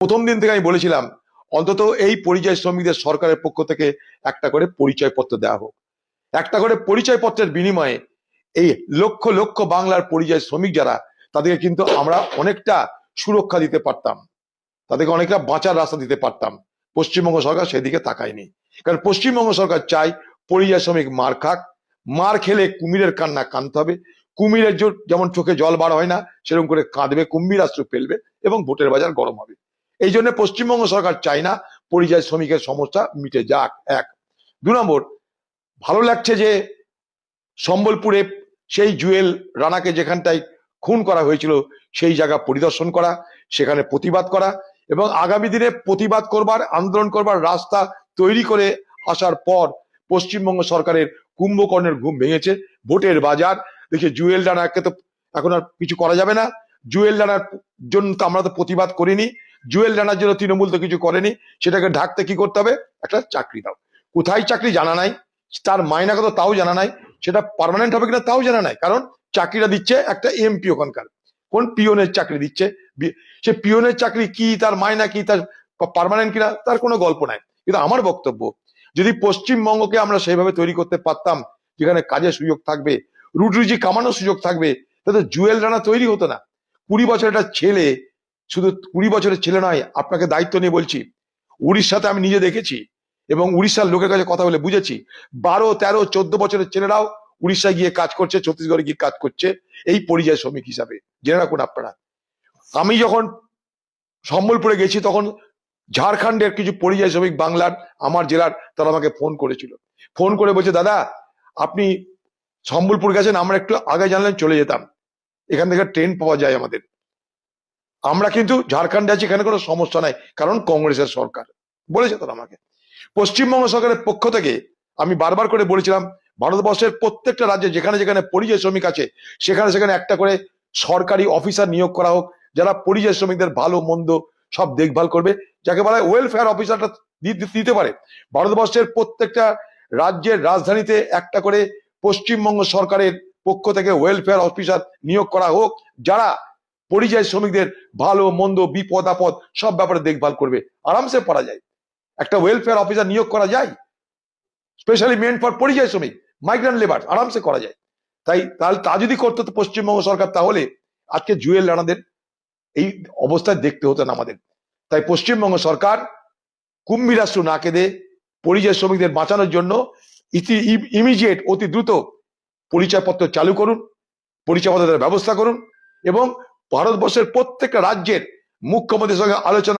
প্রথম দিন থেকে আমি বলেছিলাম অন্তত এই পরিযায়ী শ্রমিকদের সরকারের পক্ষ থেকে একটা করে পরিচয়পত্র দেওয়া হোক। একটা করে পরিচয়পত্রের বিনিময়ে এই লক্ষ লক্ষ বাংলার পরিযায়ী শ্রমিক যারা, তাদেরকে কিন্তু আমরা অনেকটা সুরক্ষা দিতে পারতাম, তাদেরকে অনেকটা বাঁচার রাস্তা দিতে পারতাম। পশ্চিমবঙ্গ সরকার সেদিকে তাকায়নি। কারণ পশ্চিমবঙ্গ সরকার চাই পরিযায়ী শ্রমিক মার খাক, মার খেলে কুমিরের কান্না কাঁদতে হবে, কুমিরের যেমন চোখে জল বার হয় না সেরকম করে কাঁদবে, কুম্ভীরাস্ত্র ফেলবে এবং ভোটের বাজার গরম হবে। এই জন্য পশ্চিমবঙ্গ সরকার চায় না পরিযায়ী শ্রমিকের সমস্যা মিটে যাক। এক। 2 নম্বর, ভালো লাগছে যে সম্বলপুরে সেই জুয়েল রানাকে যেখানটায় খুন করা হয়েছিল সেই জায়গা পরিদর্শন করা, সেখানে প্রতিবাদ করা এবং আগামী দিনে প্রতিবাদ করবার, আন্দোলন করবার রাস্তা তৈরি করে আসার পর পশ্চিমবঙ্গ সরকারের কুম্ভকর্ণের ঘুম ভেঙেছে। ভোটের বাজার দেখে জুয়েল রানাকে তো এখন আর কিছু করা যাবে না। জুয়েল রানার জন্য তো আমরা তো প্রতিবাদ করিনি, জুয়েল রানার জন্য তৃণমূল তো কিছু করেনি। সেটাকে ঢাকতে কি করতে হবে? একটা চাকরি দাও। কোথায় চাকরি জানা নাই, তার মাইনা কত তাও জানা নাই, সেটা পার্মানেন্ট হবে কিনা তাও জানা নাই। কারণ চাকরিটা দিচ্ছে একটা এমপি, ওখানকার কোন পিওনের চাকরি দিচ্ছে, সে পিওনের চাকরি কি, তার মাইনা কি, তার পার্মানেন্ট কিনা তার কোনো গল্প নাই। কিন্তু আমার বক্তব্য, যদি পশ্চিমবঙ্গকে আমরা সেইভাবে তৈরি করতে পারতাম যেখানে কাজের সুযোগ থাকবে, রুটি কামানোর সুযোগ থাকবে, তাহলে জুয়েল রানা তৈরি হতো না। 20 বছর একটা ছেলে, শুধু 20 বছরের ছেলে নয়, আপনাকে দায়িত্ব নিয়ে বলছি, উড়িষ্যাতে আমি নিজে দেখেছি এবং উড়িষ্যার লোকের কাছে কথা বলে বুঝেছি, 12, 13, 14 বছরের ছেলেরাও উড়িষ্যায় গিয়ে কাজ করছে, ছত্তিশগড়ে গিয়ে কাজ করছে এই পরিযায়ী শ্রমিক হিসাবে। জেনে রাখুন আপনারা। আমি যখন সম্বলপুরে গেছি তখন ঝাড়খণ্ডের কিছু পরিযায়ী শ্রমিক বাংলার, আমার জেলার, তারা আমাকে ফোন করেছিল। ফোন করে বলছে, দাদা আপনি সম্বলপুর গেছেন, আমরা একটু আগে জানলেন চলে যেতাম, এখান থেকে ট্রেন পাওয়া যায় আমাদের। আমরা কিন্তু ঝাড়খণ্ডে আছি, এখানে কোনো সমস্যা নাই, কারণ কংগ্রেসের সরকার, বলেছে তারা আমাকে। পশ্চিমবঙ্গ সরকারের পক্ষ থেকে আমি বারবার করে বলেছিলাম, ভারতবর্ষের প্রত্যেকটা রাজ্যে যেখানে যেখানে পরিযায়ী শ্রমিক আছে সেখানে সেখানে একটা করে সরকারি অফিসার নিয়োগ করা হোক, যারা পরিযায়ী শ্রমিকদের ভালো মন্দ সব দেখভাল করবে, যাকে বলা হয় ওয়েলফেয়ার অফিসারটা দিতে পারে। ভারতবর্ষের প্রত্যেকটা রাজ্যের রাজধানীতে একটা করে পশ্চিমবঙ্গ সরকারের পক্ষ থেকে ওয়েলফেয়ার অফিসার নিয়োগ করা হোক, যারা পরিযায়ী শ্রমিকদের ভালো মন্দ বিপদ আপদ সব ব্যাপারে দেখভাল করবে। আরামসে পারা যায়, একটা ওয়েলফেয়ার অফিসার নিয়োগ করা যায়, স্পেশালি মেন্ট ফর পরিযায়ী শ্রমিক, মাইগ্রেন্ট লেবার, আরামসে করা যায়। তাহলে তা যদি করতো তো পশ্চিমবঙ্গ সরকার, তাহলে আজকে জুয়েল রানাদের এই অবস্থায় দেখতে হতো না আমাদের। তাই পশ্চিমবঙ্গ সরকার কুম্ভীরাস্ত্র না কেঁদে পরিযায়ী শ্রমিকদের বাঁচানোর জন্য ইমিডিয়েট, অতি দ্রুত পরিচয়পত্র চালু করুন, পরিচয়পত্রের ব্যবস্থা করুন এবং ভারতবর্ষের প্রত্যেকটা রাজ্যের মুখ্যমন্ত্রীর সঙ্গে আলোচনা